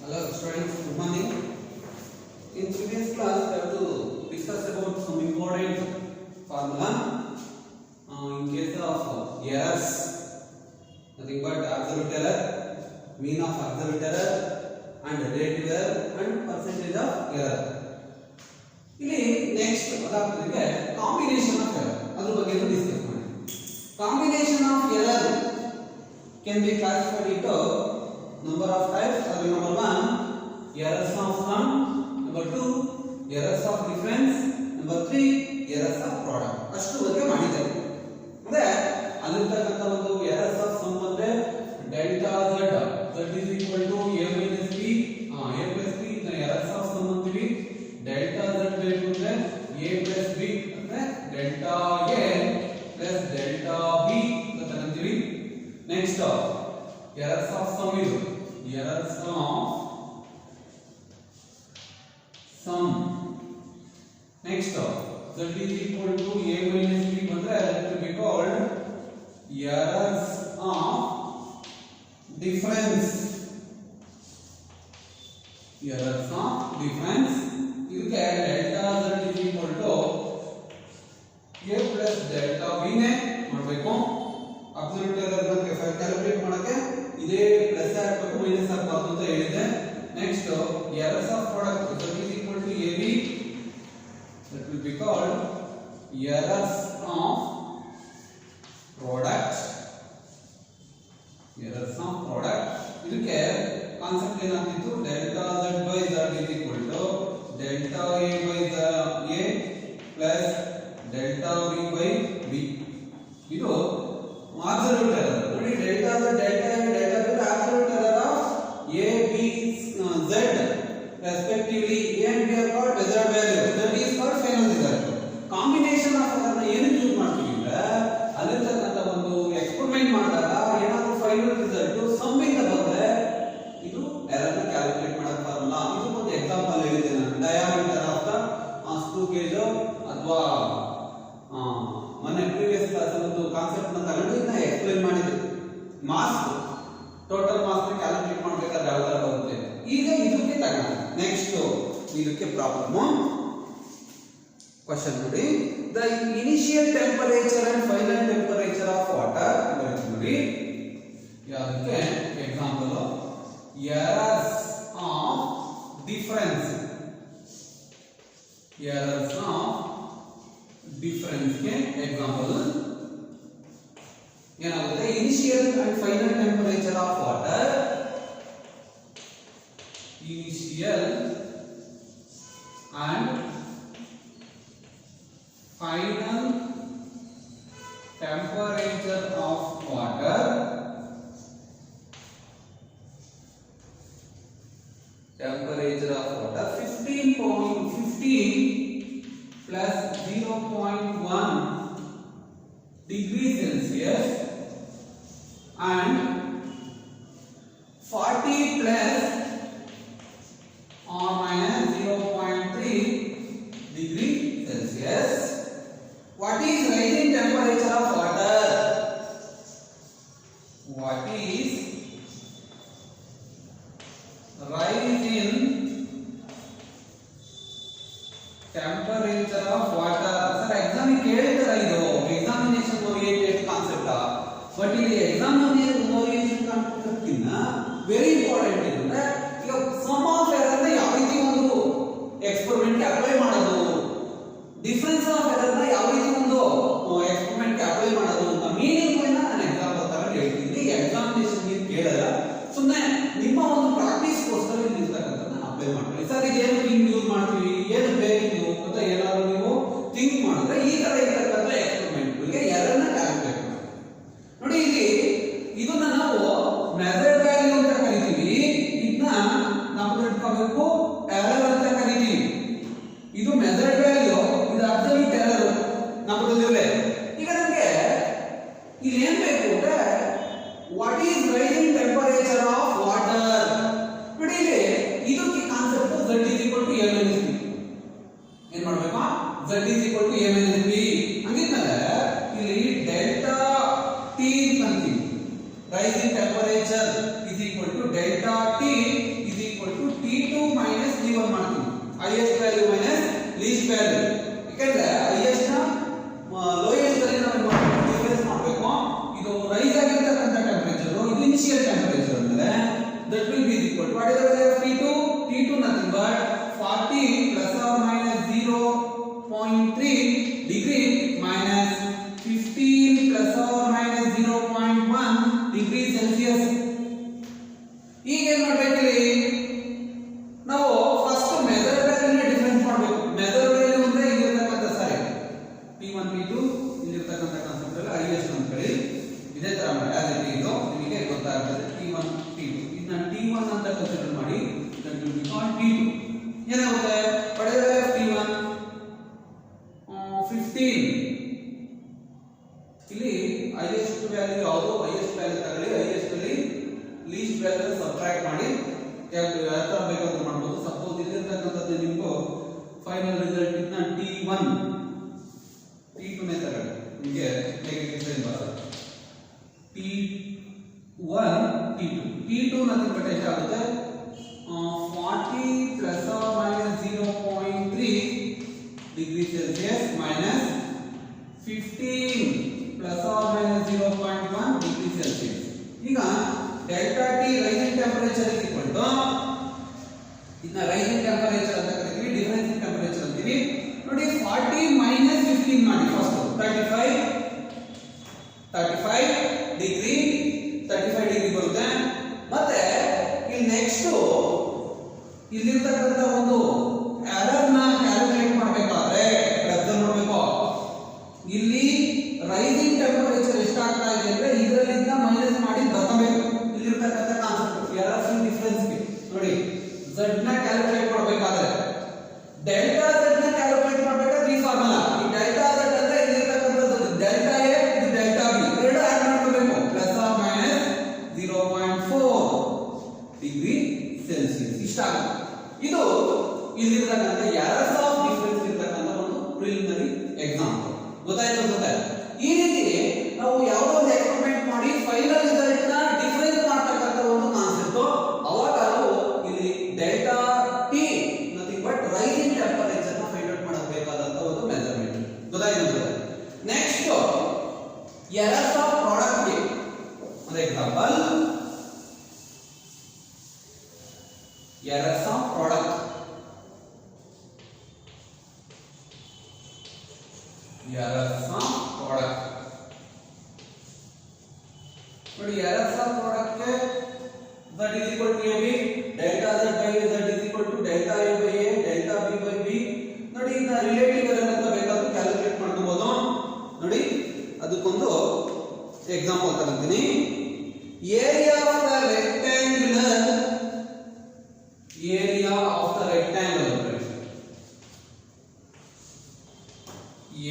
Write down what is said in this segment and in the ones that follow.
Hello students, good morning. In previous class we have to discuss about some important formula in case of errors. Nothing but absolute error, mean of absolute error and relative error and percentage of error. ಇಲ್ಲಿ next ಅದಾದ್ಮೇಲೆ combination of error ಅದರ ಬಗ್ಗೆ discuss ಮಾಡಿ. Combination of error can be classified into number of types. Number 1 errors of sum, number 2 errors of difference, number 3 errors of product. ಅಷ್ಟು ಬಗ್ಗೆ ಮಾಡಿದ್ದಾರೆ. ಅಂದ್ರೆ ಅಲ್ಲಿರ್ತಕ್ಕಂಥ ಒಂದು errors of sum ಅಂದ್ರೆ delta z is equal to a minus b a plus b ಇದನ್ನ errors of sum ಅಂತೀವಿ. delta z ಬೇಕು ಅಂದ್ರೆ a plus b ಅಂದ್ರೆ delta a plus delta b ಅಂತ ತಗೊಂತೀವಿ. Next errors of sum is errors of sum. Next z is equal to a minus b ಅಂದ್ರೆ that will be called errors of difference. Errors of difference ಇದಕ್ಕೆ delta z is equal to a plus delta b ನೇ ಮಾಡಬೇಕು. Absolute error ಬಗ್ಗೆ calculate ಮಾಡಕ್ಕೆ ಇದೇ plus ಆಗಬೇಕು minus ಆಗಬಾರದು ಅಂತ ಹೇಳಿದೆ. Next errors of product z is equal to ab, that will be called errors of product. Errors of product ಇದಕ್ಕೆ ಕಾನ್ಸೆಪ್ಟ್ ಏನಾಗ್ತಿತ್ತು, delta z by z is equal to delta a by a plus delta b by b. ಇದು absolute error. ನೋಡಿ delta z delta a delta b absolute error of a b z respectively. a and b are called measured value, z is called final result. Combination of error ನ ಏನು use ಮಾಡ್ತೀವಿ ಅಂದ್ರೆ ಅಲ್ಲಿರ್ತಕ್ಕಂಥ ಒಂದು experiment ಮಾಡಿದಾಗ ಏನಾದರೂ final result some ಇಂದ ಬಂದ್ರೆ ಇದು ಎರರ್ ನ ಕ್ಯಾಲ್ಕುಲೇಟ್ ಮಾಡಕ್ ಬರಲ್ಲ. ಇದು ಒಂದು ಎಕ್ಸಾಂಪಲ್ ಹೇಳಿದೆ ನಾನು. Diameter of the screw gauge ಅಥವಾ ಮೊನ್ನೆ ಪ್ರೀವಿಯಸ್ ಕ್ಲಾಸ್ ಅಲ್ಲಿ ಒಂದು ಕಾನ್ಸೆಪ್ಟ್ ನ ತಗೊಂಡು ಇದನ್ನ ಎಕ್ಸ್ಪ್ಲೈನ್ ಮಾಡಿದ್ದೆ. ಮಾಸ್ ಟೋಟಲ್ ಮಾಸ್ ನ ಕ್ಯಾಲ್ಕುಲೇಟ್ ಮಾಡಬೇಕಾದ್ರೆ ಯಾವ ತರ ಬರುತ್ತೆ. ಈಗ ಇದಕ್ಕೆ ತಗೊಂಡು ನೆಕ್ಸ್ಟ್ ಇದಕ್ಕೆ ಪ್ರಾಬ್ಲಮ್ ಕ್ವೆಶ್ಚನ್ ನೋಡಿ. The initial temperature and final temperature of water ನೋಡಿ. ಯಾವುದಕ್ಕೆ example errors of difference. Errors of difference ಗೆ ಎಕ್ಸಾಂಪಲ್ ಏನಾಗುತ್ತೆ, initial and final temperature of water. Initial and final temperature of water. Temperature of water 15.15 plus 0.1 degree Celsius and 40 plus or minus 0.3 degree Celsius. What is rising temperature of water? What is rise in temperature of water? Sir exam ಕೇಳ್ತಾರ, ಇದು examination oriented concept. But ಇಲ್ಲಿ examination oriented concept ಕಿನ್ನ very important ಏನಂದ್ರೆ ಈಗ sum of error ನ ಯಾವ ರೀತಿ ಒಂದು ಎಕ್ಸ್ಪೆರಿಮೆಂಟ್ ಅಪ್ಲೈ ಮಾಡೋದು, ಡಿಫರೆನ್ಸ್ ಆಫ್ ಎರರ್ ನ ಯಾವ ರೀತಿ ಒಂದು ಎಕ್ಸ್ಪೆರಿಮೆಂಟ್ ಅಪ್ಲೈ ಮಾಡೋದು ಅಂತ ಮೀನಿಂಗ್ ನಾನು ಎಕ್ಸಾಂಪಲ್ ತಗೊಂಡು ಹೇಳ್ತೀನಿ. ಎಕ್ಸಾಮಿನೇಷನ್ ನೀವು ಕೇಳಲ್ಲ, ಸುಮ್ಮನೆ ನಿಮ್ಮ ಒಂದು ಪ್ರಾಕ್ಟೀಸ್ ಗೋಸ್ಕರ ಇರ್ತಕ್ಕಂಥದ್ದನ್ನ ಅಪ್ಲೈ ಮಾಡ್ಕೊಳ್ಳಿ. ಸರ್ ಇದೇನು ಹಿಂಗ್ ಯೂಸ್ ಮಾಡ್ತೀವಿ, ಏನು ಬೇಕಿದ್ದು ಅಂತ ಏನಾದ್ರು ನೀವು ಥಿಂಕ್ ಮಾಡಿದ್ರೆ ಈ ತರ ಇರತಕ್ಕಂಥ ಎಕ್ಸ್ಪೆರಿಮೆಂಟ್ಗಳಿಗೆ ಎರರ್ ನ ಕ್ಯಾಲ್ಕುಲೇಟ್ ಮಾಡಿ. ನೋಡಿ ಇಲ್ಲಿ ಇದನ್ನ ನಾವು ಮೆಜರ್ಡ್ ವ್ಯಾಲ್ಯೂ ಅಂತ ಕರಿತೀವಿ, ಇದನ್ನ ನಾವು ತಿಳ್ಕೋಬೇಕು ಎರರ್ ಅಂತ ಕರಿತೀವಿ. ಇದು ಮೆಜರ್ಡ್ ವ್ಯಾಲ್ಯೂ, ಇದು ಅಬ್ಸಲ್ಯೂಟ್ ಎರರ್ ನಮ್ಮಲ್ಲಿದೆ. ಈಗ ನಮಗೆ ಇಲ್ಲಿ ಏನ್ ಬೇಕು ಅಂದ್ರೆ what is rising temperature of water. ನೋಡಿ ಇಲ್ಲಿ ಇದಕ್ಕೆ concept z is equal to a minus b. highest value minus least value. ಯಾಕಂದ್ರೆ highest ನ lowest ಅಲ್ಲಿ ನಾವು ಡಿಫರೆನ್ಸ್ ಮಾಡಬೇಕು. ಇದು ರೈಸ್ ಆಗಿರತಕ್ಕಂತ ಟೆಂಪರೇಚರ್, ಇದು ಇನಿಷಿಯಲ್ ಟೆಂಪರೇಚರ್ ಅಂದ್ರೆ that will be equal to what is the value of T2? T2 nothing but 40 plus or minus 0.3 degree minus 15 plus or minus 0.1 degree Celsius. ಈಗ ಏನು ಮಾಡಬೇಕಿಲ್ಲಿ ನಾವು ಫಸ್ಟ್ ಮೆಜರ್ ವ್ಯಾಲ್ಯೂನ ಡಿಫರೆನ್ಸ್ ಮಾಡಬೇಕು. Measure value ಅಂದ್ರೆ ಇಲ್ಲಿರತಕ್ಕಂತ ಸಾರಿ T1 T2 ಇಲ್ಲಿರತಕ್ಕಂತ concept ಅಲ್ಲಿ highest ಅಂತ ಹೇಳಿ ಇದೇ ತರ ಮಾಡಿ ಆಸ್ ಇಟ್ ಈಸ್ ನಿಮಗೆ ಗೊತ್ತಾಗ್ತದೆ. T1 T2 ಇದನ್ನ T1 ಅಂತ ಕನ್ಸಿಡರ್ ಮಾಡಿ, that will be called T2. ಏನಾಗುತ್ತೆ ಪಡೆದರೆ T1 15 ಇಲ್ಲಿ ಹೈಯೆಸ್ಟ್ ವ್ಯಾಲ್ಯೂ ಯಾವುದು, ಹೈಯೆಸ್ಟ್ ವ್ಯಾಲ್ಯೂ ತಗೊಳ್ಳಿ, ಹೈಯೆಸ್ಟ್ ಅಲ್ಲಿ ಲೀಸ್ಟ್ ವ್ಯಾಲ್ಯೂ ಸಬ್ಟ್ರಾಕ್ಟ್ ಮಾಡಿ ಯಾವ ತರ ಬೇಕಂತ ಮಾಡಬಹುದು. ಸಪೋಸ್ ಇಲ್ಲಿರ್ತಕ್ಕಂಥದ್ದು ನಿಮ್ಗೆ ಫೈನಲ್ ರಿಸಲ್ಟ್ ಇದನ್ನ T1 T2 ನೇ ತಗೊಳ್ಳಿ, ನಿಮಗೆ ಹೇಗೆ ಡಿಫರೆನ್ಸ್ ಬರುತ್ತೆ. T1 T2 ನಥಿಂಗ್ ಬಟ್ ಎಷ್ಟಾಗುತ್ತೆ 40 plus or minus 0.3 degree Celsius minus 15 plus or minus 0.1 degree Celsius. ಈಗ delta T rising temperature is equal to ಇದನ್ನ rising temperature ಅಂತ ಕರೀತೀವಿ, difference in temperature ಅಂತೀವಿ. ನೋಡಿ 40 minus 15 ಮಾಡಿ ಫಸ್ಟ್ 35 ಡಿಗ್ರಿ ಬರುತ್ತೆ. ಮತ್ತೆ ಇಲ್ಲಿ ನೆಕ್ಸ್ಟ್ ಇಲ್ಲಿರ್ತಕ್ಕಂಥ ಒಂದು ಎರರ್ ನ ಕ್ಯಾಲ್ಕುಲೇಟ್ ಮಾಡಬೇಕಾದ್ರೆ ಅಬ್ಸರ್ವ್ ಮಾಡಬೇಕು. ಇಲ್ಲಿ ರೈಸಿಂಗ್ ಟೆಂಪರೇಚರ್ ಎಷ್ಟಾಗ್ತಾ ಇದೆ ಅಂದ್ರೆ ಇದರಲ್ಲಿಂದ ಮೈನಸ್ ಮಾಡಿ ಬರಬೇಕು. ಇಲ್ಲಿರ್ತಕ್ಕಂಥ ಕಾನ್ಸೆಪ್ಟ್ ಎರರ್ಸ್ ಇನ್ ಡಿಫರೆನ್ಸ್ ಗೆ ನೋಡಿ z ನ ಕ್ಯಾಲ್ಕುಲೇಟ್ ಮಾಡಬೇಕಾದ್ರೆ ಡೆಲ್ಟಾ z ನ ಕ್ಯಾಲ್ಕುಲೇಟ್ ಮಾಡಬೇಕಾದ್ರೆ ಈ ಫಾರ್ಮುಲಾ, ಈ ಡೆಲ್ಟಾ z ಅಂದ್ರೆ ಇಲ್ಲಿರ್ತಕ್ಕಂಥದ್ದು ಡೆಲ್ಟಾ a ಇದು ಡೆಲ್ಟಾ b ಎರಡು ಆಡ್ ಮಾಡಬೇಕು. Plus or minus 0.4 degree Celsius ಇಷ್ಟಾಗುತ್ತೆ. ಇದು ಇಲ್ಲಿರ್ತಕ್ಕಂಥ ಎರರ್ಸ್ ಆಫ್ ಡಿಫರೆನ್ಸ್ ಇರ್ತಕ್ಕಂಥ ಒಂದು ಪ್ರಿಲಿಮಿನರಿ ಎಕ್ಸಾಂಪಲ್. ಗೊತ್ತಾಯ್ತು ಅನ್ಸುತ್ತೆ. ಈ ರೀತಿ ನಾವು ಯಾವುದೋ ಒಂದು ಎಕ್ಸ್ಪೆರಿಮೆಂಟ್ ಮಾಡಿ ಫೈನಲ್ ರಿಸಲ್ಟ್ ನ ಡಿಫರೆನ್ಸ್ ಮಾಡ್ತಕ್ಕಂಥ ಒಂದು ಕಾನ್ಸೆಪ್ಟ್. ಅವಾಗ ನಾವು ಇಲ್ಲಿ delta T nothing but rising temperature ನ ಫೈಂಡ್ ಔಟ್ ಮಾಡಬೇಕಾದಂತ ಒಂದು ಮೆಜರ್ಮೆಂಟ್. ಗೊತ್ತಾಯ್ತು ಅನ್ಸುತ್ತೆ. ನೆಕ್ಸ್ಟ್ ಎರರ್ಸ್ ಆಫ್ ಪ್ರಾಡಕ್ಟ್ ಗೆ ಒಂದು example, errors of product. Errors of product. ನೋಡಿ errors of product के z is equal to ab, delta z by z is equal to delta a by a, delta b by b. ನೋಡಿ ಇದನ್ನ relative error ಅಂತ ಬೇಕಾದ್ರೆ calculate ಮಾಡ್ಕೋಬಹುದು. ನೋಡಿ ಅದಕ್ಕೊಂದು example ತಗೊಂತೀನಿ. Area of the rectangular area of the rectangle,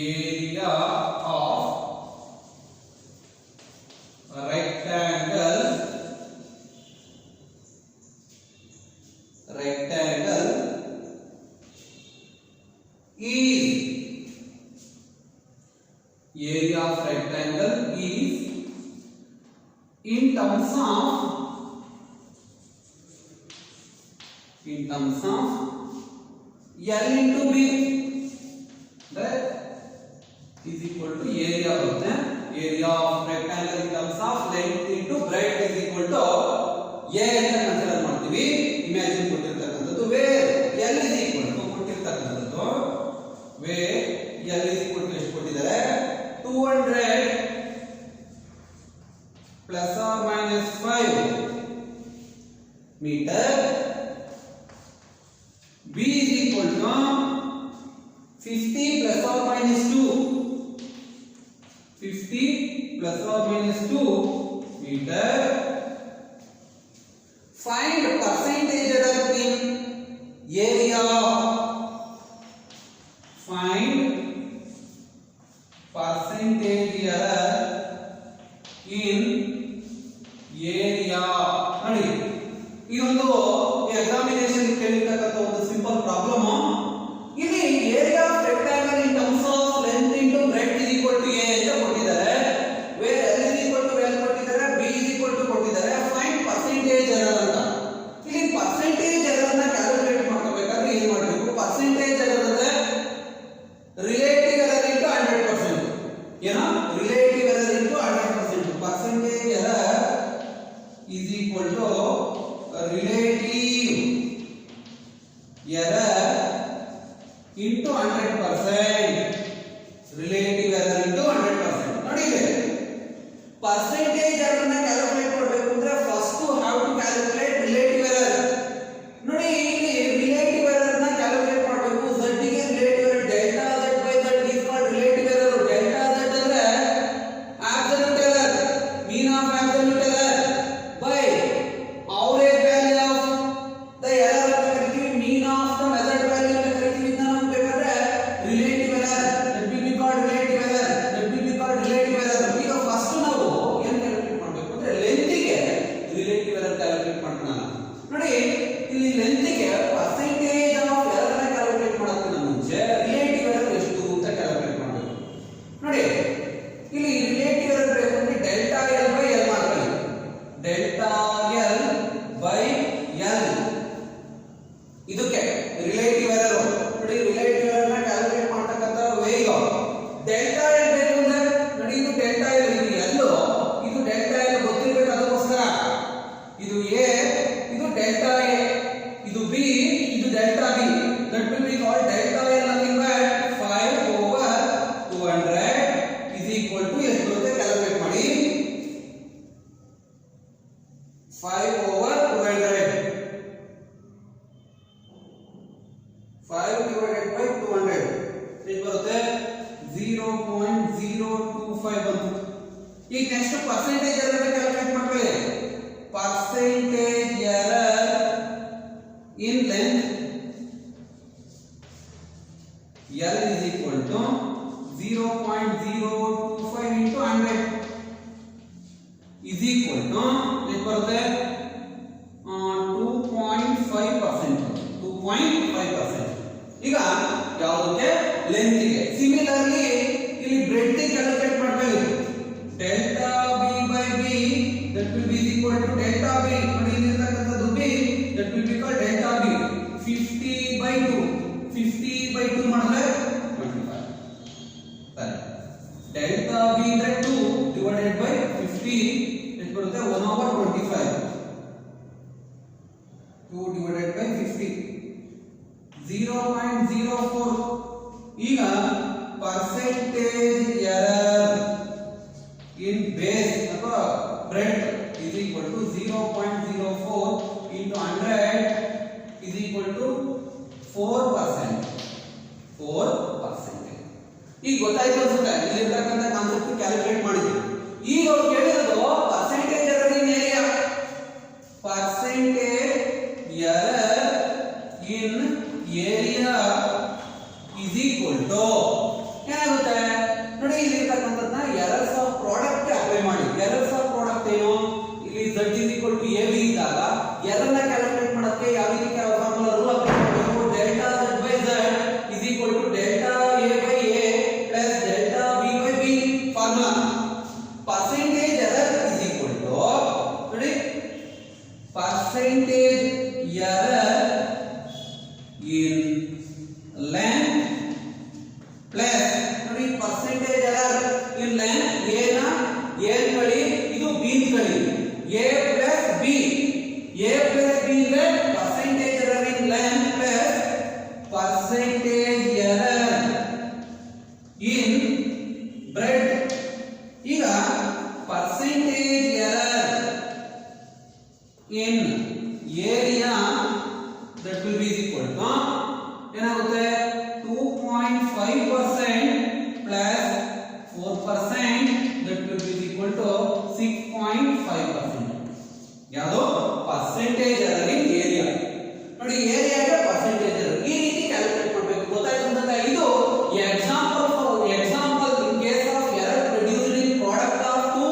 area of rectangle is area of rectangle is in terms of L into B, that is equal to area ಬರುತ್ತೆ. area of rectangle in terms of length into breadth is equal to A ಅಂತ consider ಮಾಡ್ತೀವಿ. Imagine ಕೊಟ್ಟಿರ್ತಕ್ಕಂಥದ್ದು where L is equal to ಕೊಟ್ಟಿರ್ತಕ್ಕಂಥದ್ದು where L is equal to ಎಷ್ಟು ಕೊಟ್ಟಿದ್ದಾರೆ 200 plus or minus 5 meter. B is equal to 50 plus or minus 2, 50 plus or minus 2 meter. Find percentage error in area. Find percentage error in area. ನೋಡಿ ಇದೊಂದು examination ಕೇಳಿರ್ತಕ್ಕಂಥ ಒಂದು simple problem. ಇಲ್ಲಿ area of rectangle in terms of length into breadth is equal to A ಅಂತ ಕೊಟ್ಟಿದ್ದಾರೆ. Where L is equal to L ಕೊಟ್ಟಿದ್ದಾರೆ, B is equal to ಕೊಟ್ಟಿದ್ದಾರೆ. Find percentage error ಅಂತ. ಇಲ್ಲಿ ಪರ್ಸೆಂಟೇಜ್ ಎರರ್ ಅನ್ನ ಕ್ಯಾಲ್ಕುಲೇಟ್ ಮಾಡ್ಕೋಬೇಕಾದ್ರೆ ಏನು ಮಾಡಬೇಕು, that will be called delta L nothing but 5 over 200 is equal to ಎಷ್ಟು ಬರುತ್ತೆ ಕ್ಯಾಲ್ಕುಲೇಟ್ ಮಾಡಿ 5 over 200 5 divided by 200 ಎಷ್ಟು ಬರುತ್ತೆ 0.025 ಬಂತು ಈಗ ನೆಕ್ಸ್ಟ್ ಪರ್ಸೆಂಟೇಜ್ ಎರರ್ ಕ್ಯಾಲ್ಕುಲೇಟ್ ಮಾಡ್ಕೊಳ್ಳಿ percentage error in length L is equal to 0.025 into 100 is equal to ಎಷ್ಟು ಬರುತ್ತೆ 2.5%. ಈಗ ಯಾವುದಕ್ಕೆ ಲೆಂತ್ಗೆ ಸಿಮಿಲರ್ಲಿ ಇಲ್ಲಿ ಬ್ರೆಡ್ ಕ್ಯಾಲ್ಕುಲೇಟ್ ಮಾಡಬೇಕು delta B by B that will be equal to delta B ನೋಡಿ ಇಲ್ಲಿರತಕ್ಕಂಥದ್ದು B that will be called delta B 50/2 ಮಾಡಿದ್ರೆ 25 ಸರಿ ಡೆಲ್ಟಾ ಬಿ ಅಂದ್ರೆ 2 ಡಿವೈಡೆಡ್ ಬೈ 50 ಎಷ್ಟು ಬರುತ್ತೆ 1/25 2 divided by 50 0.04 ಈಗ percentage error in base ಅಥವಾ bread is equal to 0.04 into 100 is equal to 4%. ಈಗ ಗೊತ್ತಾಯ್ತು ಅನ್ಸುತ್ತೆ ಇಲ್ಲಿರ್ತಕ್ಕಂಥ ಕಾನ್ಸೆಪ್ಟ್ ಕ್ಯಾಲ್ಕುಲೇಟ್ ಮಾಡಿದ್ವಿ ಈಗ ಅವ್ರು ಕೇಳಿರೋದು percentage error in area percentage error in area is equal to ಏನಾಗುತ್ತೆ ನೋಡಿ ಇಲ್ಲಿ ಇರತಕ್ಕಂತದನ್ನ ಎರರ್ಸ್ ಆಫ್ ಪ್ರಾಡಕ್ಟ್ ಅಪ್ಲೈ ಮಾಡಿ ಎರರ್ಸ್ ಆಫ್ ಪ್ರಾಡಕ್ಟ್ ಏನು ಇಲ್ಲಿ z is equal to ab ಇದ್ದಾಗ ಎರರ್ ನ ಕ್ಯಾಲ್ಕುಲೇಟ್ ಮಾಡೋಕೆ ಯಾವ ರೀತಿ ಫಾರ್ಮುಲಾ ರೂಲ್ ಅಪ್ಲೈ ಮಾಡಬೇಕು delta z by z is equal to delta a by a plus delta b by b formula percentage error is equal to ನೋಡಿ percentage error in length plus ನೋಡಿ percentage error in length a ನ a ಕೊಳ್ಳಿ ಇದು b ಕೊಳ್ಳಿ a plus b ಅಂದ್ರೆ percentage error in length plus percentage error in breadth ಈಗ percentage error in area that will be equal to ಏನಾಗುತ್ತೆ 2.5% plus 4% that will be equal to 6.5%. ಯಾವುದು percentage error in area ನೋಡಿ ಏರಿಯಾಗೆ percentage error ಈ ರೀತಿ calculate ಮಾಡಬೇಕು ಗೊತ್ತಾಯ್ತು ಅಂತ ಇದು example in case of error produced in product of two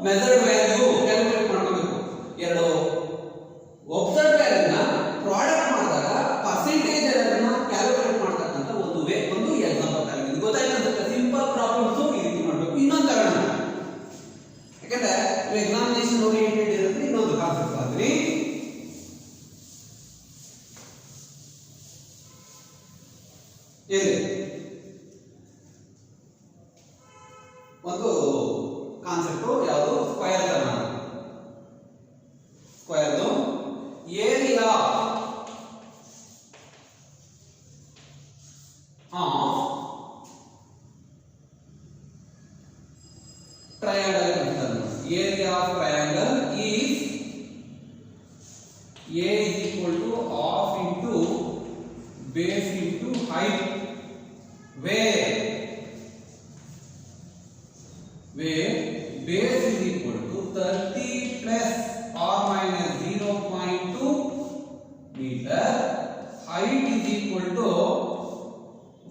measured value calculate ಮಾಡಬೇಕು ಎರಡು ಒಬ್ಸರ್ವ್ ವ್ಯಾಲ್ಯೂನ ಪ್ರಾಡಕ್ಟ್ ಮಾಡಿದಾಗ ಪರ್ಸೆಂಟೇಜ್ ಎರರ್ ನ ಕ್ಯಾಲ್ಕುಲೇಟ್ ಮಾಡತಕ್ಕಂತ ಒಂದು ಎಕ್ಸಾಂಪಲ್ ಆಗಿದೆ ಗೊತ್ತಾಯ್ತು ಅಂತ ಸಿಂಪಲ್ ಪ್ರಾಬ್ಲಮ್ಸ್ ಈ ರೀತಿ ಮಾಡಬೇಕು ಇನ್ನೊಂದು ತಗೊಳ್ಳೋಣ ಯಾಕಂದ್ರೆ ಎಕ್ಸಾಮಿನೇಷನ್ ಓರಿಯೆಂಟೆಡ್ ಇರುತ್ತೆ ಇನ್ನೊಂದು ಕಾನ್ಸೆಪ್ಟ್ ಆಗ್ತೀನಿ ಒಂದು ಕಾನ್ಸೆಪ್ಟ್ ಯಾವುದು ಸ್ಕ್ವೇರ್ ತಗೋಣ square area triangle consider area of triangle is a is equal to half into base into height where base is equal to 30 plus or minus 0.2 meter height is equal to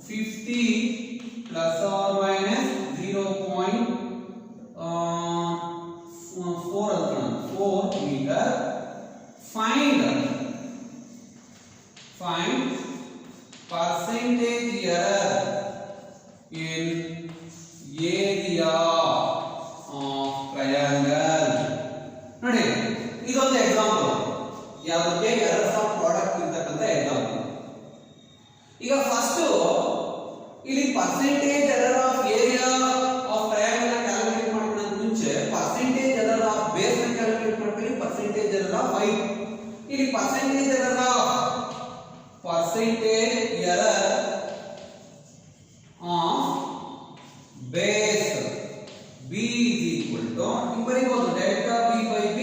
50 plus or minus 0.4 meter find percentage error in area of triangle ನೋಡಿ ಇದೊಂದು example ಯಾವುದಕ್ಕೆ errors of product ಇರತಕ್ಕಂತ example ಈಗ first ಇಲ್ಲಿ percentage error of area of triangle ನ calculate ಮಾಡೋಣ ಮುಂಚೆ percentage error of base ನ ಕ್ಯಾಲ್ಕುಲೇಟ್ ಮಾಡ್ತೀವಿ ಪರ್ಸೆಂಟೇಜ್ ಎರರ್ ಆಫ್ ಹೈಟ್ ಇಲ್ಲಿ percentage error of error of base b is equal to ಬರೀಬಹುದು delta b by b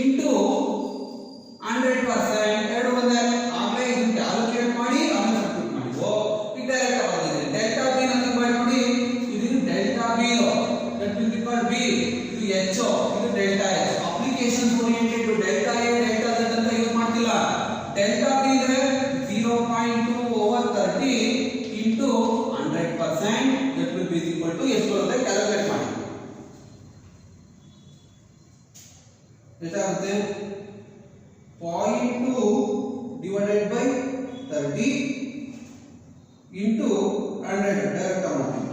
into 100%. ಎರಡು ಒಂದೇ ಆಗಲೇ ಇದನ್ನ ಕ್ಯಾಲ್ಕುಲೇಟ್ ಮಾಡಿ ಆಮೇಲೆ ಸಬ್ಸ್ಟಿಟ್ಯೂಟ್ ಮಾಡಿ. ಓ ಇದು ಡೈರೆಕ್ಟ್ ಆಗಿದೆ. delta b ನ ಡಿವೈಡ್ ಮಾಡಿ ಇದು delta b that will be called b, ಇದು h, ಇದು delta h. Application oriented delta a delta z ಅಂತ ಯೂಸ್ ಮಾಡ್ತಿಲ್ಲ. delta b ಅಂದ್ರೆ 0.2/30 into 100% that will be equal to ಎಷ್ಟು ಬರುತ್ತೆ ಕ್ಯಾಲ್ಕುಲೇಟ್ ಮಾಡಿ. ಎಷ್ಟಾಗುತ್ತೆ 0.2 divided by 30 into 100 ಡೈರೆಕ್ಟ್ ಮಾಡ್ತೀವಿ.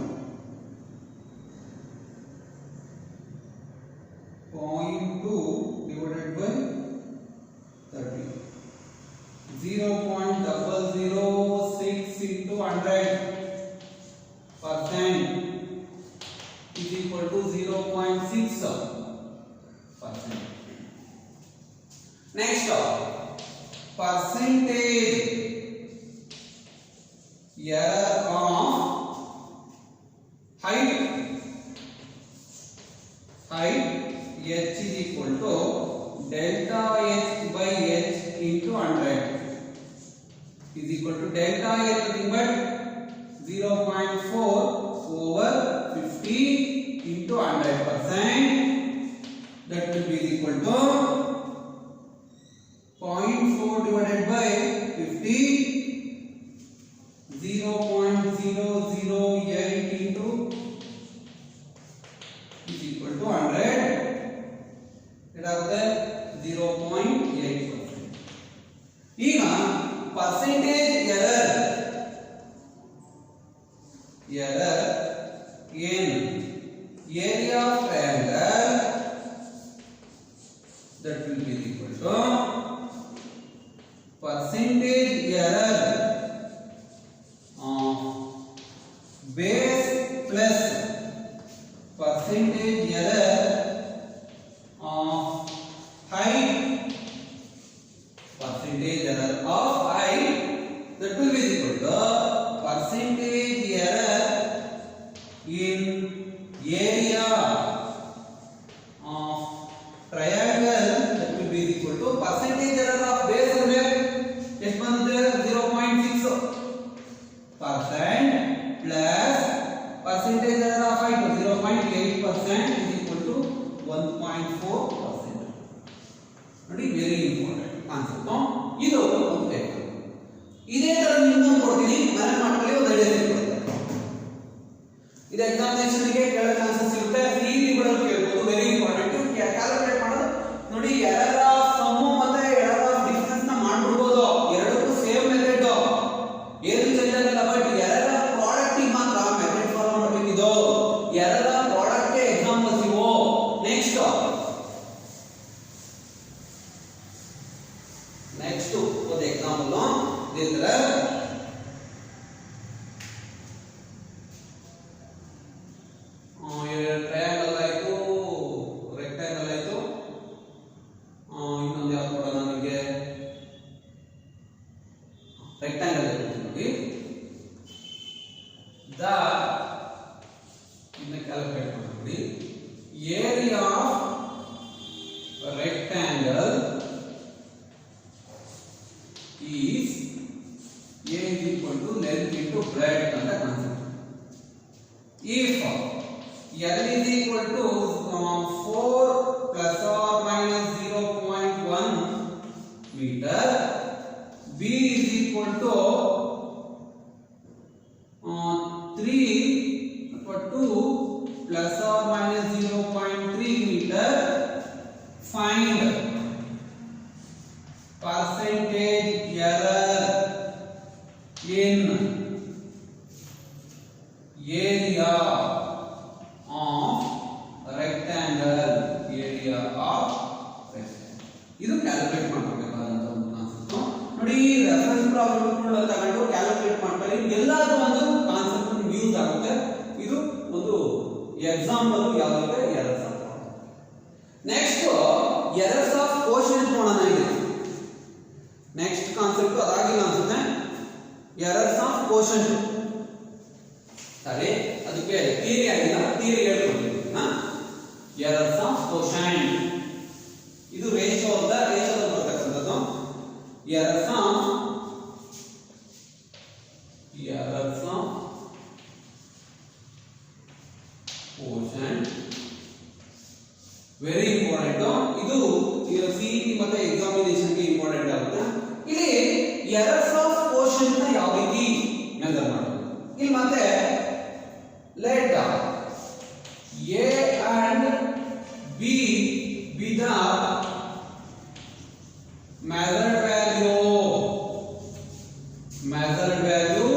0.2 divided by 30 0.006 into 100% is equal to 0.6%. Next, percentage error of height h is equal to delta h by h into 100 is equal to delta h nothing but 0.4/50 into 100%. That will be equal to 0.4 divided by 50, 0.008 into is equal to 100. ಇದಾಗುತ್ತೆ 0.8%. ಈಗ percentage error in area of triangle that will be equal to percentage error of base plus percentage error of height. Percentage error of height that will be equal to percentage error in area of triangle that will be equal to percentage error of base ಅಂದ್ರೆ ಎಷ್ಟು ಬಂದ್ರೆ 0.6% plus percentage error of height 0.8% is equal to 1.4%. ನೋಡಿ very important concept. ಇದು ಒಂದು type. ಇದೇ ತರ ಇನ್ನೊಂದು ಕೊಡ್ತೀನಿ, ಮನೆ ಮಾಡ್ಕೊಳ್ಳಿ, ಒಂದು ಐಡಿಯಾ ಸಿಗುತ್ತೆ. ಇದು ಎಕ್ಸಾಮಿನೇಷನ್ ಗೆ ಕೇಳೋ ಚಾನ್ಸಸ್ ಇರುತ್ತೆ. ಈ ರಿವರ್ಸ್ ಕೇಳಬಹುದು, ವೆರಿ ಇಂಪಾರ್ಟೆಂಟ್. ಕ್ಯಾಲ್ಕುಲೇಟ್ ಮಾಡೋದು ನೋಡಿ, ಎರರ್ ಆಫ್ ಸಮ್ ಮತ್ತೆ ಎರರ್ ಆಫ್ ಡಿಫರೆನ್ಸ್ ನ ಮಾಡ್ಬಿಡಬಹುದು. ಎರಡಕ್ಕೂ ಸೇಮ್ ಮೆಥಡ್, ಏನು ಚೇಂಜ್ ಆಗಲ್ಲ. ಬಟ್ ಎರರ್ ಆಫ್ ಪ್ರಾಡಕ್ಟ್ ಗೆ ಮಾತ್ರ ಮೆಥಡ್ ಫಾಲೋ ಮಾಡಬೇಕಿದು. ಎರರ್ ಆಫ್ ಪ್ರಾಡಕ್ಟ್ ಗೆ ಎಕ್ಸಾಂಪಲ್ಸ್ ಇವು. ನೆಕ್ಸ್ಟ್ ಒಂದು ಎಕ್ಸಾಂಪಲ್ ಇದ್ರೆ ಟ್ರಯಾಂಗಲ್ ಆಯ್ತು, ರೆಕ್ಟಾಂಗಲ್ ಆಯ್ತು, ಇನ್ನೊಂದು ಯಾವ್ದು ಕೊಡೋಣ ನನಗೆ, ರೆಕ್ಟಾಂಗಲ್ ನೋಡಿ. ಇದನ್ನ ಕ್ಯಾಲ್ಕುಲೇಟ್ ಮಾಡಿ. Area of rectangle is A is equal to length into breadth ಅಂತ concept. If L is equal to 4 plus or minus 0.1 meter, B is equal to 3 or 2 plus or minus 0.3 meter, find percentage error in area of rectangle. ಇದು calculate ಮಾಡಬೇಕಾದಂತ ಒಂದು concept ನೋಡಿ. Reference problem ತಗೊಂಡು calculate ಮಾಡ್ಕೊಳ್ಳಿ. ಎಲ್ಲಾದ್ರೂ ಒಂದು concept use ಆಗುತ್ತೆ. ಇದು ಒಂದು ಎಕ್ಸಾಂಪಲ್ ಯಾವುದೇ errors of. Next errors of quotient ನೋಡೋಣ. ಇದೆ ನೆಕ್ಸ್ಟ್ ಕಾನ್ಸೆಪ್ಟ್ ಅದಾಗಿಲ್ಲ ಅನ್ಸುತ್ತೆ. ಎರರ್ಸ್ ಆಫ್ ಕೋಶನ್ ಸರಿ ಅದಕ್ಕೆ ಥಿಯರಿ ಆಗಿಲ್ಲ ಥಿಯರಿ ಹೇಳ್ಕೊಡ್ತೀನಿ ಎರರ್ಸ್ ಆಫ್ ಕೋಶನ್ ಇದು ರೇಷಿಯೋದ ಬರ್ತಕ್ಕಂಥದ್ದು errors of question very important ಇದು ಸಿಇಟಿ ಮತ್ತೆ ಎಕ್ಸಾಮಿನೇಷನ್ ಗೆ ಇಂಪಾರ್ಟೆಂಟ್ ಆಗುತ್ತೆ ಇಲ್ಲಿ ಎರರ್ಸ್ ಆಫ್ ಕೋಶನ್ ನ ಯಾವ ರೀತಿ ಮೆಜರ್ ಮಾಡೋದು ಇಲ್ಲಿ ಮತ್ತೆ let A and B be the measured value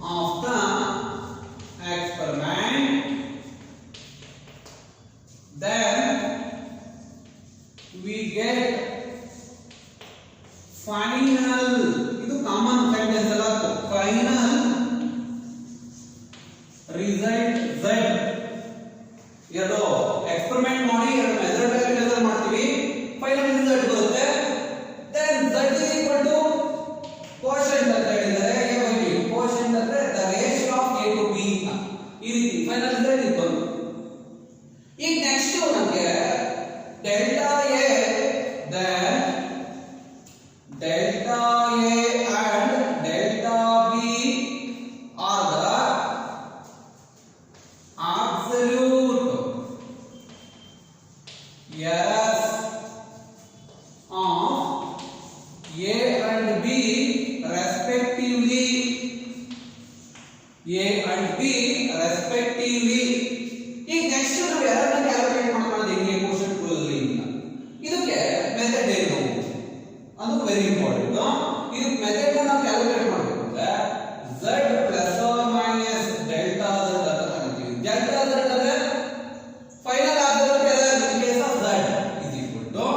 of the experiment, then we get final ಇದು ಕಾಮನ್ ಸೆಂಟೆನ್ಸ್ ಅಲ್ಲ ಫೈನಲ್ ರಿಸಲ್ಟ್ z ಎರಡು ಎಕ್ಸ್ಪೆರಿಮೆಂಟ್ ಮಾಡಿ ಎರಡು ಮೆಥಡ್ ವ್ಯಾಲ್ಯೂ ಮೆಜರ್ ಮಾಡ್ತೀವಿ ಫೈನಲ್ ರಿಸಲ್ಟ್ ಬರುತ್ತೆ then z is equal to quotient ಅಂತ ಹೇಳಿದರೆ a quotient ಅಂದ್ರೆ the ratio of a to b ಈ ರೀತಿ ಫೈನಲ್ ರಿಸಲ್ಟ್ ಇದು ಬಂತು ಈಗ ನೆಕ್ಸ್ಟ್ ನಮಗೆ delta a then delta a and delta b are the absolute errors of a and b respectively ಈಗ ನೆಕ್ಸ್ಟ್ ನಾವು ಎರರ್ ಅನ್ನು ಕ್ಯಾಲ್ಕುಲೇಟ್ ಮಾಡೋದು ಹೆಂಗೆ ಕ್ವೋಷಂಟ್ ರೂಲ್ ಅಲ್ಲಿ ಇದಕ್ಕೆ ಮೆಥಡ್ ಏನು ಅದು ವೆರಿ ಇಂಪಾರ್ಟೆಂಟ್ ಇದು ಮೆಥಡ್ ಅನ್ನು ನಾವು ಕ್ಯಾಲ್ಕುಲೇಟ್ ಮಾಡಬೇಕು ಅಂದ್ರೆ z plus or minus delta z ಅಂತ ತಗೊಂತೀವಿ delta z ಅಂದ್ರೆ final absolute error in case of z is equal to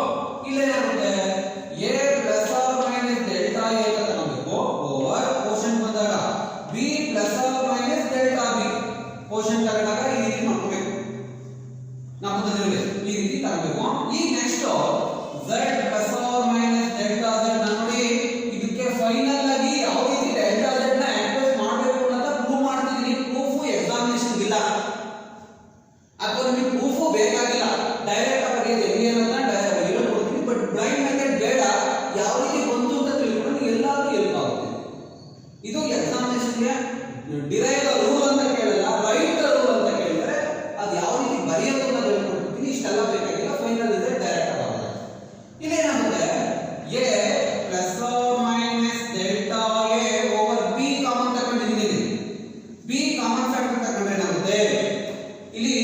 ಇಲ್ಲಿ ಏನಾಗುತ್ತೆ a plus or minus delta a ಅಂತ ತಗೋಬೇಕು ಓವರ್ ಕ್ವೋಷಂಟ್ ಬಂದಾಗ b plus or minus delta b ಕ್ವೋಷಂಟ್ ತಗೊಂಡಾಗ ಈ ರೀತಿ ಮಾಡ್ಕೋಬೇಕು ನಾವು ಗೊತ್ತಿರಲಿ ಈ ರೀತಿ ತಗೋಬೇಕು ಈಗ next z plus or minus delta z ನೋಡಿ ಇದಕ್ಕೆ ಫೈನಲ್ ಆಗಿ ಯಾವ ರೀತಿ delta z ನ ಆಕ್ಸೆಸ್ ಮಾಡಬೇಕು ಅಂತ ಪ್ರೂವ್ ಮಾಡ್ತಿದೀನಿ ಪ್ರೂಫ್ ಎಕ್ಸಾಮಿನೇಷನ್ ಇಲ್ಲ ಅಥವಾ ನಿಮಗೆ ಪ್ರೂಫ್ ಬೇಕಾಗಿಲ್ಲ ಡೈರೆಕ್ಟ್ ಆಗಿ ಹೆಂಗೆ ಅಂತ ಹೇಳ್ಕೊಡ್ತೀನಿ ಬಟ್ ಬ್ಲೈಂಡ್ ಮೆಥಡ್ ಬೇಡ ಯಾವ ರೀತಿ ಬಂತು ಅಂತ ತಿಳ್ಕೊಂಡು ಎಲ್ಲಾದ್ರೂ ಹೆಲ್ಪ್ ಆಗುತ್ತೆ ಇದು ಎಕ್ಸಾಮಿನೇಷನ್ ಗೆ ಡಿರೈವ್ ರೂಲ್ ಅಂತ ಕೇಳಲ್ಲ ರೈಟ್ ರೂಲ್ ಅಂತ ಕೇಳಿದ್ರೆ ಅದು ಯಾವ ರೀತಿ ಬರೆಯೋದು ಅಂತ ಹೇಳ್ಕೊಡ್ತೀನಿ ಇಷ್ಟೆಲ್ಲ ಬೇಕಾಗಿಲ್ಲ ಫೈನಲ್ ರಿಸಲ್ಟ್ ಡೈರೆಕ್ಟ್ ಆಗಿ ಬರುತ್ತೆ ಇಲ್ಲಿ ಏನಾಗುತ್ತೆ a plus or minus delta a over b common ತಗೊಂಡಿದ್ದೀನಿ b ಕಾಮನ್ ಫ್ಯಾಕ್ಟರ್ ತಗೊಂಡ್ರೆ ಏನಾಗುತ್ತೆ ಇಲ್ಲಿ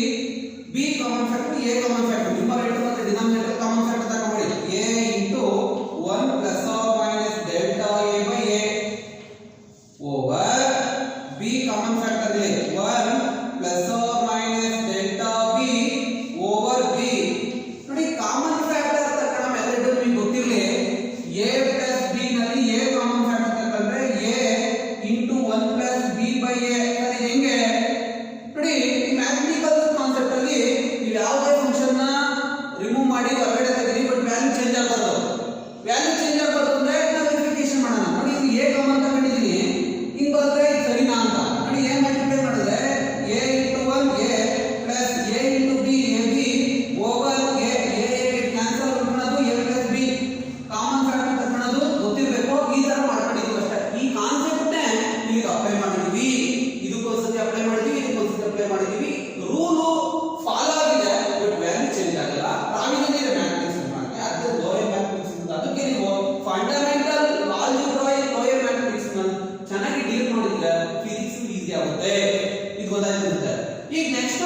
b common factor a common factor numerator ಮತ್ತೆ ಡಿನಾಮಿನೇಟರ್ ಕಾಮನ್ ಫ್ಯಾಕ್ಟರ್ ತಗೊಂಡ್ಬಿಡಿ a into 1 plus or minus delta a by a over b common factor ಇದೆ 1 plus or minus delta b over b ನೋಡಿ common factor ತಗೊಂಡ method ನಿಮಗೆ ಗೊತ್ತಿರಲಿ a plus b ನಲ್ಲಿ a common factor ತಗೊಂಡ್ರೆ a into 1 plus b by a ಅದು ಹೆಂಗೆ ನೋಡಿ ಈ ಮ್ಯಾಥಮೆಟಿಕಲ್ ಕಾನ್ಸೆಪ್ಟ್ ಅಲ್ಲಿ ನೀವು ಯಾವುದೇ ಫಂಕ್ಷನ್ ನ ರಿಮೂವ್ ಮಾಡಿ ಹೊರಗಡೆ ತೆಗೆದಿ ಬಟ್ ವ್ಯಾಲ್ಯೂ ಚೇಂಜ್ ಆಗಬಾರದು ಅಂದ್ರೆ ನಾವು ವೆರಿಫಿಕೇಶನ್ ಮಾಡೋಣ ನೋಡಿ ಇದು a ಕಾಮನ್ ತಗೊಂಡಿದ್ದೀನಿ ಹಿಂಗ್ ಬಂದ್ರೆ ಇದು ಸರಿನಾ ಅಂತ ನೋಡಿ ಏನ್ ಮಲ್ಟಿಪ್ಲೈ ಮಾಡಿದ್ರೆ a into 1 a plus a into b ab over a cancel ಮಾಡೋದು a plus b common factor ತಗೊಳ್ಳೋದು ಗೊತ್ತಿರಬೇಕು ಈ ತರ ಮಾಡ್ಕೊಂಡಿದ್ದೀವಿ ಅಷ್ಟೇ ಈ ಕಾನ್ಸೆಪ್ಟ್ ನೇ ಈಗ ಅಪ್ಲೈ ಮಾಡಿದೀವಿ ಇದಕ್ಕೊಂದ್ಸತಿ ಅಪ್ಲೈ ಮಾಡಿದೀವಿ ಇದಕ್ಕೊಂದ್ಸತಿ ಅಪ್ಲೈ ಮಾಡಿದೀವಿ ರೂಲ್ ಫಾಲೋ ಆಗಿದೆ ಬಟ್ ವ್ಯಾಲ್ಯೂ ಚೇಂಜ್ ಆಗಲ್ಲ ಪ್ರಾವಿಷನ್ ಇದೆ ಮ್ಯಾಥಮೆಟಿಕ್ಸ್ ಮಾಡಿ ಅದು ಲೋಯರ್ ಮ್ಯಾಥಮೆಟಿಕ್ಸ್ ಅಂತ ಅದಕ್ಕೆ ನೀವು ಫಂಡಮೆಂಟಲ್ ಆಲ್ಜಿಬ್ರಾ ಲೋಯರ್ ಮ್ಯಾಥಮೆಟಿಕ್ಸ್ ಚೆನ್ನಾಗಿ ಡೀಲ್ ಮಾಡಿದ್ರೆ ಫಿಸಿಕ್ಸ್ ಈಸಿ ಆಗುತ್ತೆ ಇದು ಗೊತ್ತಾಗುತ್ತೆ ಈಗ ನೆಕ್ಸ್ಟ್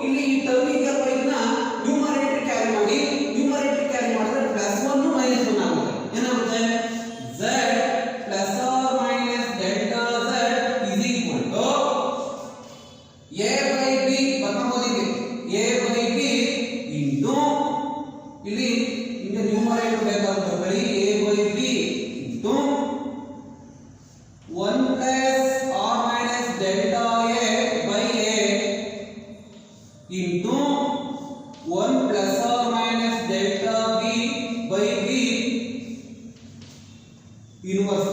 ಇಲ್ಲಿ ಈ ಟರ್ಮ್ ಈಕ್ವಲ್ ನ್ಯೂಮರೇಟರ್ ಕ್ಯಾರಿ ಮಾಡಿದ್ರೆ ಪ್ಲಸ್ 1 ಮೈನಸ್ 1 ಆಗುತ್ತೆ ಏನಾಗುತ್ತೆ z plus or minus delta z is equal to a by b ಬರ್ಕೊಂಬೋದಿದೆ a by b into ಇಲ್ಲಿ ಇಂದ ನ್ಯೂಮರೇಟರ್ ಬೇಕಾಗುತ್ತೆ ಬರೀ a by b into 1 plus r minus delta a by a into 1 plus or minus delta b by b inverse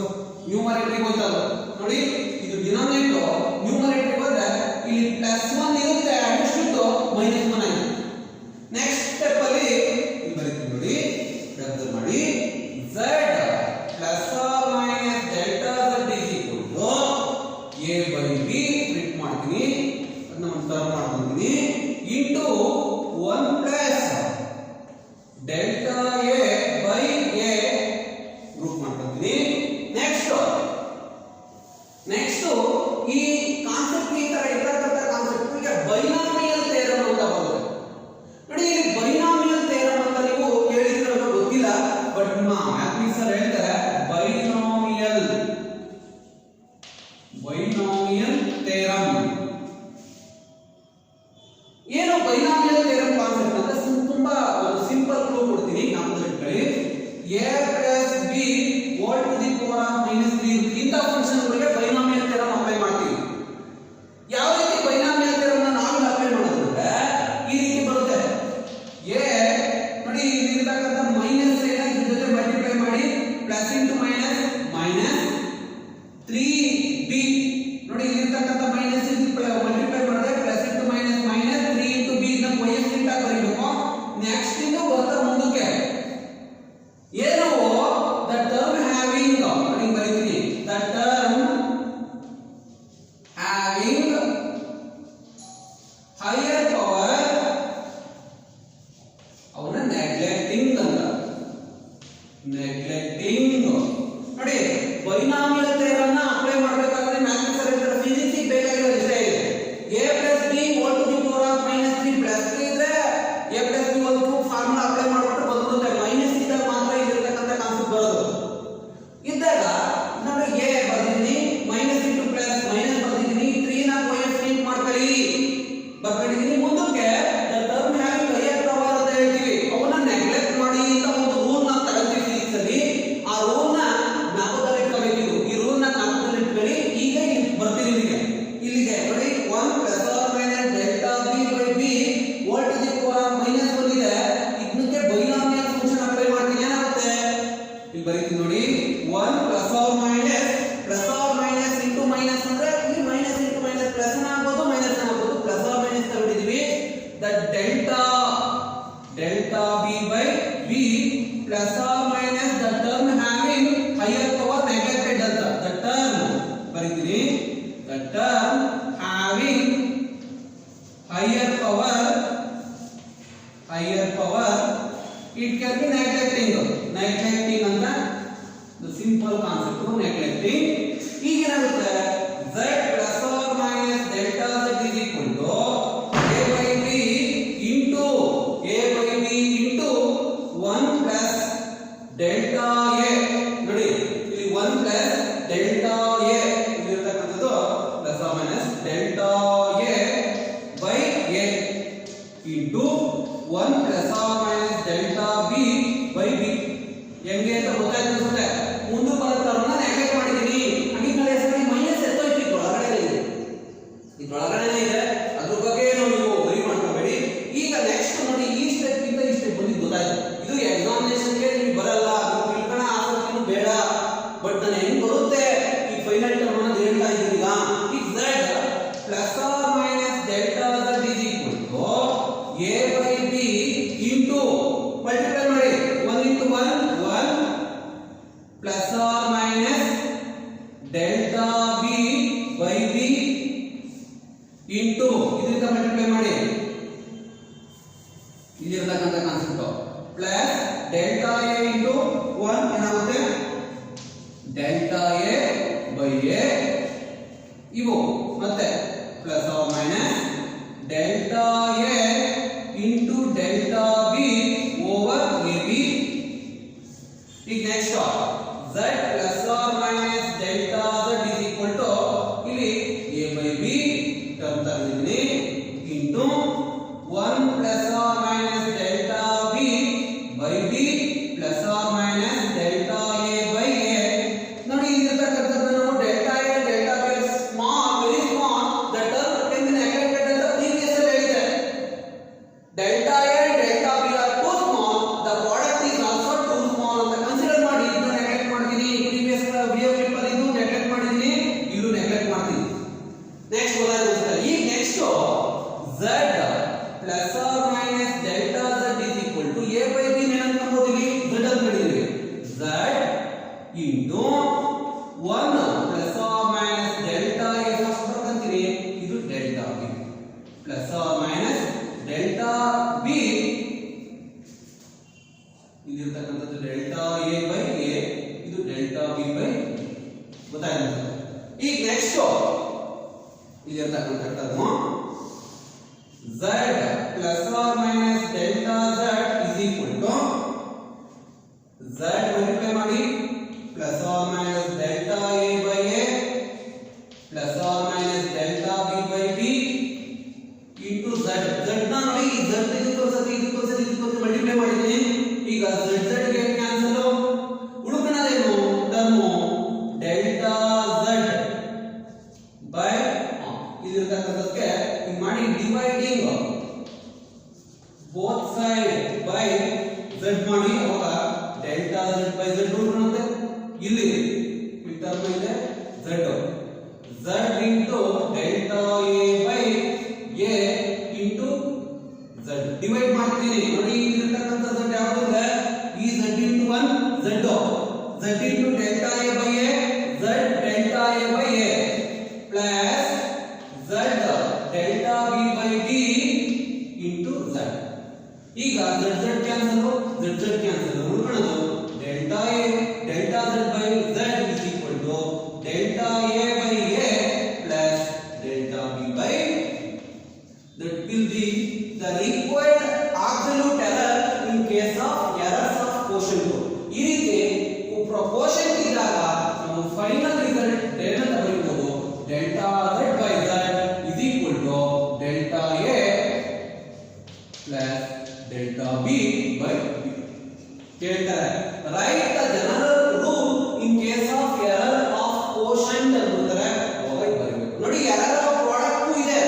ಹೋಯ್ತಲ್ಲ ನೋಡಿ, ಇದು denominator numerator ಬಂದ್ರೆ ಇಲ್ಲಿ +1 ಇರುತ್ತೆ, ಅಡಿಷನ್ -1 ಆಯ್ತು. ನೆಕ್ಸ್ಟ್ ಸ್ಟೆಪ್ ಅಲ್ಲಿ ಇಲ್ಲಿ ಬರೀತೀವಿ ನೋಡಿ, ಅಬ್ಸರ್ವ್ ಮಾಡಿ, z ± delta z is equal to a/b print ಮಾಡ್ತೀನಿ, ಅದನ್ನ ಒಂದು ಟರ್ಮ್ ಮಾಡ್ತೀನಿ, into 1 plus delta a by a group ಮಾಡ್ತೀನಿ. ನೆಕ್ಸ್ಟ್ ಈ ಕಾನ್ಸೆಪ್ಟ್ ಈ ತರ ಇರತಕ್ಕಂತ ಕಾನ್ಸೆಪ್ಟ್ ಈಗ ಬೈನಾಮಿಯಲ್ ಥಿಯರಮ್ ಅಂತ ಬರುತ್ತೆ ನೋಡಿ. ಇಲ್ಲಿ ಬೈನಾಮಿಯಲ್ ಥಿಯರಮ್ ಅಂತ ನೀವು ಕೇಳಿದ್ರೆ ಗೊತ್ತಿಲ್ಲ, ಬಟ್ ನಿಮ್ಮ ಮ್ಯಾಥಮೆಟಿಕ್ಸ್ ಅಲ್ಲಿ ಹೇಳ್ತಾರೆ ಬೈನಾಮಿಯಲ್ ಥಿಯರಮ್. ಏನು ಬೈನಾಮಿಯಲ್ ಥಿಯರಮ್ ಕಾನ್ಸೆಪ್ಟ್ ಅಂತ ತುಂಬಾ ಸಿಂಪಲ್ ಕ್ಲೂ ಕೊಡ್ತೀನಿ, ಜ್ಞಾಪಕದಲ್ಲಿ a plus b whole to the power of -3 ಇಂತ ಫಂಕ್ಷನ್ ಗಳಿಗೆ ಬೈನಾಮಿಯಲ್ ಥಿಯರಮ್ ಅಪ್ಲೈ ಮಾಡ್ತೀವಿ. ಯಾವ ರೀತಿ ಬೈನಾಮಿಯಲ್ ಥಿಯರಮ್ ನಾವು ಅಪ್ಲೈ ಮಾಡೋದಂದ್ರೆ ಈ ರೀತಿ ಬರುತ್ತೆ. a ನೋಡಿ, ಇಲ್ಲಿ ಇರತಕ್ಕಂತ ಮೈನಸ್ ಏನ ಇದ್ರ ಜೊತೆ ಮಲ್ಟಿಪ್ಲೈ ಮಾಡಿ, plus into minus minus 3b ನೋಡಿ, ಇಲ್ಲಿ ಇರತಕ್ಕಂತ ಮೈನಸ್ ಮಲ್ಟಿಪ್ಲೈ ಮಾಡಿದ್ರೆ plus into minus minus 3 into b ನ ಕೊಯೆಫಿಷಿಯಂಟ್ ಆಗಿ ಬರೀಬೇಕು. ನೆಕ್ಸ್ಟ್ ಇಂದ ಬರ್ತಾ ಮುಂದಕ್ಕೆ ಏನು the term having ನೋಡಿ ಬರೀತೀನಿ, the term having higher power ಅವನ ನೆಗ್ಲೆಕ್ಟಿಂಗ್ ಅಂತ. ನೋಡಿ, ಬೈನಾಮಿಯಲ್ ಥಿಯರಮ್ ನ ಅಪ್ಲೈ ಮಾಡಬೇಕಾದ್ರೆ ಮ್ಯಾಥಮೆಟಿಕ್ಸ್ ಅಲ್ಲಿ ಫಿಸಿಕ್ಸ್ ಬೇಕಾಗಿರೋದು ಇಷ್ಟೇ ಇದೆ. a plus b whole to the power of -3 plus 3 ಇದ್ರೆ a plus b whole to formula apply ಮಾಡ್ಬಿಟ್ಟು ಬಂದ್ಬಿಡುತ್ತೆ. ಮೈನಸ್ ಇದ್ದಾಗ ಮಾತ್ರ ಇಲ್ಲಿರತಕ್ಕಂತ ಕಾನ್ಸೆಪ್ಟ್ ಬರೋದು. ಇದ್ದಾಗ ನಾನು a ಬರ್ದಿದ್ದೀನಿ, ಮೈನಸ್ ಇಂಟು ಪ್ಲಸ್ ಮೈನಸ್ ಬರ್ದಿದ್ದೀನಿ, 3 ನ ಕೊಯೆಫಿಷಿಯಂಟ್ ಬರ್ಕೊಂಡಿದ್ದೀನಿ. ಮುಂದಕ್ಕೆ the term having higher power ಅಂತ ಹೇಳ್ತೀವಿ, ಅವನ್ನ ನೆಗ್ಲೆಕ್ಟ್ ಮಾಡಿ ಅಂತ ಒಂದು ರೂಲ್ ನ ತಗೊಳ್ತೀವಿ ಫಿಸಿಕ್ಸ್ ಅಲ್ಲಿ. ಆ ರೂಲ್ ನ ಜ್ಞಾಪಕದಲ್ಲಿ ಇಟ್ಕೋಬೇಕು. ಈ ರೂಲ್ ನ ಜ್ಞಾಪಕದಲ್ಲಿ ಇಟ್ಕೊಳ್ಳಿ. ಈಗ ಇಲ್ಲಿ ಬರ್ತೀನಿ, ಇಲ್ಲಿಗೆ ನೋಡಿ, 1 plus or minus delta b by b whole to the power of -1 ಇದೆ. ಇದಕ್ಕೆ ಬೈನಾಮಿಯಲ್ ಫಂಕ್ಷನ್ ಅಪ್ಲೈ ಮಾಡ್ತೀನಿ, ಏನಾಗುತ್ತೆ ಇಲ್ಲಿ ಬರೀತೀನಿ ನೋಡಿ, 1 plus or minus into minus ಅಂದ್ರೆ ಇಲ್ಲಿ ಮೈನಸ್ ಇಂಟು ಮೈನಸ್ ಪ್ಲಸ್ ಆಗ್ಬೋದು, ಮೈನಸ್ ಆಗ್ಬೋದು, ಪ್ಲಸ್ ಆರ್ ಮೈನಸ್ ತಗೊಂಡಿದೀವಿ. The delta b by b plus or minus the term having higher power neglected ಅಂತ. ದ ಟರ್ಮ್ ಬರೀತೀನಿ, the term having higher power it can be neglecting ಅಂತ simple concept, neglecting. ಈಗ ಏನಾಗುತ್ತೆ, z plus or minus delta z is equal to a by b into 1 plus delta a. ನೋಡಿ, ಇಲ್ಲಿ 1 plus delta a ಇರತಕ್ಕಂಥದ್ದು plus or minus delta a by a into 1 plus or minus delta b by b. ಹೆಂಗೆ ಅಂತ ಗೊತ್ತಾಯ್ತು ಅನ್ಸುತ್ತೆ. ಮುಂದೆ ಬರುತ್ತವನ್ನ neglect ಮಾಡಿದೀನಿ, ಹಂಗಿದ್ಮೇಲೆ ಹೆಸರಲ್ಲಿ ಮೈನಸ್ ಎತ್ತೋಯ್ತು, ಇದ್ರೊಳಗಡೆ ಇದೆ, ಅದ್ರ ಬಗ್ಗೆ ನೀವು ವರಿ ಮಾಡ್ಕೋಬೇಡಿ. ಈಗ ನೆಕ್ಸ್ಟ್ ನೋಡಿ, ಈ ಸ್ಟೆಪ್ ಇಂದ ಈ ಸ್ಟೆಪ್ ಬಂದಿದ್ದು ಗೊತ್ತಾಯ್ತು. ಇದು ಎಕ್ಸಾಮಿನೇಷನ್ಗೆ ನಿಮ್ಗೆ ಬರಲ್ಲ, ಅದು ತಿಳ್ಕೊಳ್ಳೋ ಆಸಕ್ತಿನೂ ಬೇಡ, ಬಟ್ ನಾನು ಹೆಂಗ್ ಬರುತ್ತೆ ಈ ಫೈನಲ್ ಟರ್ಮ್ ಅನ್ನೋದು ಹೇಳ್ತಾ ಇದ್ದೀನಿ. ಈಗ z plus or minus delta z is equal to a by b into multiply ಮಾಡಿ, 1 into 1 1 plus or minus delta b by b into ಇದರಿಂದ ಮಲ್ಟಿಪ್ಲೈ ಮಾಡಿ, ಇಲ್ಲಿರತಕ್ಕಂಥ concept plus delta a into 1 ಏನಾಗುತ್ತೆ, delta a by a ಇವು ಮತ್ತೆ plus or minus delta a into delta b over a b. ಈಗ next z plus or minus delta z is equal to ಇಲ್ಲಿ a by b term ತಗೊಂಡಿದ್ದೀನಿ into 1 plus or minus delta b by b plus or minus delta a by a. ನೋಡಿ, ಇಲ್ಲಿರತಕ್ಕಂಥದ್ದು ನಾವು delta a delta b small, very small, the term can be neglected ಅಂತ previous ಅಲ್ಲಿ ಹೇಳಿದೆ. Delta a delta b are too small, the product is also too small ಅಂತ consider ಮಾಡಿ ಇದನ್ನ neglect ಮಾಡ್ತೀನಿ. ಪ್ರೀವಿಯಸ್ ವಿಡಿಯೋ ಕ್ಲಿಪ್ ಅಲ್ಲಿ ಇದು neglect ಮಾಡಿ into 1 plus or minus delta a first ಬರ್ಕಂತೀನಿ ಇದು delta b plus or minus delta b ಇದಿರತಕ್ಕಂಥದ್ದು delta a by a ಇದು delta b by ಗೊತ್ತಾಯ್ತಾ ಈಗ next ಇದಿರತಕ್ಕಂಥದ್ದು z plus or minus delta z is equal to z multiply ಮಾಡಿ plus or minus delta a by a plus or minus delta b by b into z z ನ ನೋಡಿ z ಇದಕ್ಕೆ multiply ಮಾಡಿದ್ದೀನಿ ಈಗ z ಗೆ cancel ಉಳಿದನೇನು term delta z by ಇದಿರತಕ್ಕಂತಕ್ಕೆ ಹಿಂಗ್ ಮಾಡಿ dividing both side by z ಮಾಡಿ ಅವಾಗ delta z by z ಬರುತ್ತೆ ಇಲ್ಲಿ ಈ ಟರ್ಮ್ ಇದೆ z z into delta a by a into z divide ಮಾಡ್ತೀನಿ ನೋಡಿ ಇಲ್ಲಿರತಕ್ಕಂತ z ಯಾವುದು ಇದೆ ಈ z into 1 z z into delta a by a z delta a by a plus z delta b by b into z ಈಗ z cancel ಉಳ್ಕೊಳ್ಳೋದು delta a delta z by z is equal to delta a by a plus delta b by that will be the required absolute error in case of errors of quotient ಈ ರೀತಿ quotient ಇದ್ದಾಗ ನಾವು final result ಏನಂತ ಬರೀಬಹುದು delta z by z is equal to delta a plus delta b by b ಕೇಳ್ತಾರೆ write the general rule in case of error of quotient ಅಂತಾರೆ ಅವಾಗ ಬರೀಬೇಕು ನೋಡಿ error of product ಇದೆ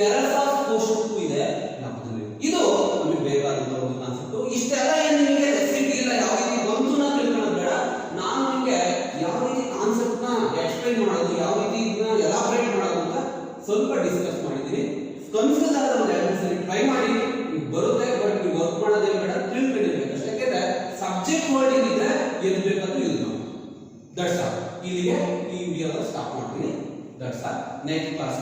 error of quotient ಇದೆ ನಮ್ಮಲ್ಲಿ ಇದು ನಮಗೆ ಬೇಕಾದಂತ ಒಂದು ಕಾನ್ಸೆಪ್ಟ್ ಇಷ್ಟೆಲ್ಲ ಏನು ನಿಮಗೆ ರೆಸಿಪಿ ಇಲ್ಲ ಯಾವ ರೀತಿ ಬಂತು ಅಂತ ತಿಳ್ಕೊಳ್ಳೋದು ಬೇಡ ನಾನು ನಿಮಗೆ ಯಾವ ರೀತಿ ಕಾನ್ಸೆಪ್ಟ್ ನ ಎಕ್ಸ್ಪ್ಲೈನ್ ಮಾಡೋದು ಯಾವ ರೀತಿ ಇದನ್ನ ಎಲಾಬ್ರೇಟ್ ಮಾಡೋದು ಅಂತ ಸ್ವಲ್ಪ ಡಿಸ್ಕಸ್ ಮಾಡಿದ್ದೀನಿ ಕನ್ಫ್ಯೂಸ್ ಆದ್ರೆ ಒಂದು ಎರಡು ಸರಿ ಟ್ರೈ ಮಾಡಿ ಬರುತ್ತೆ ಬಟ್ ನೀವು ವರ್ಕ್ ಮಾಡೋದೇ ಬೇಡ ತಿಳ್ಕೊಂಡಿರ್ಬೇಕು ಅಷ್ಟೇ ಯಾಕಂದ್ರೆ ಸಬ್ಜೆಕ್ಟ್ ವರ್ಡಿಂಗ್ ಇದ್ರೆ ಏನು ಬೇಕಾದ್ರೂ ಯೂಸ್ ಮಾಡಿ ದಟ್ಸ್ ಆಲ್ ಇಲ್ಲಿಗೆ ಈ ವಿಡಿಯೋನ ಸ್ಟಾಪ್ ಮಾಡ್ತೀನಿ ದಟ್ಸ್ ಆಲ್ ನೆಕ್ಸ್ಟ್ ಕ್ಲಾಸ್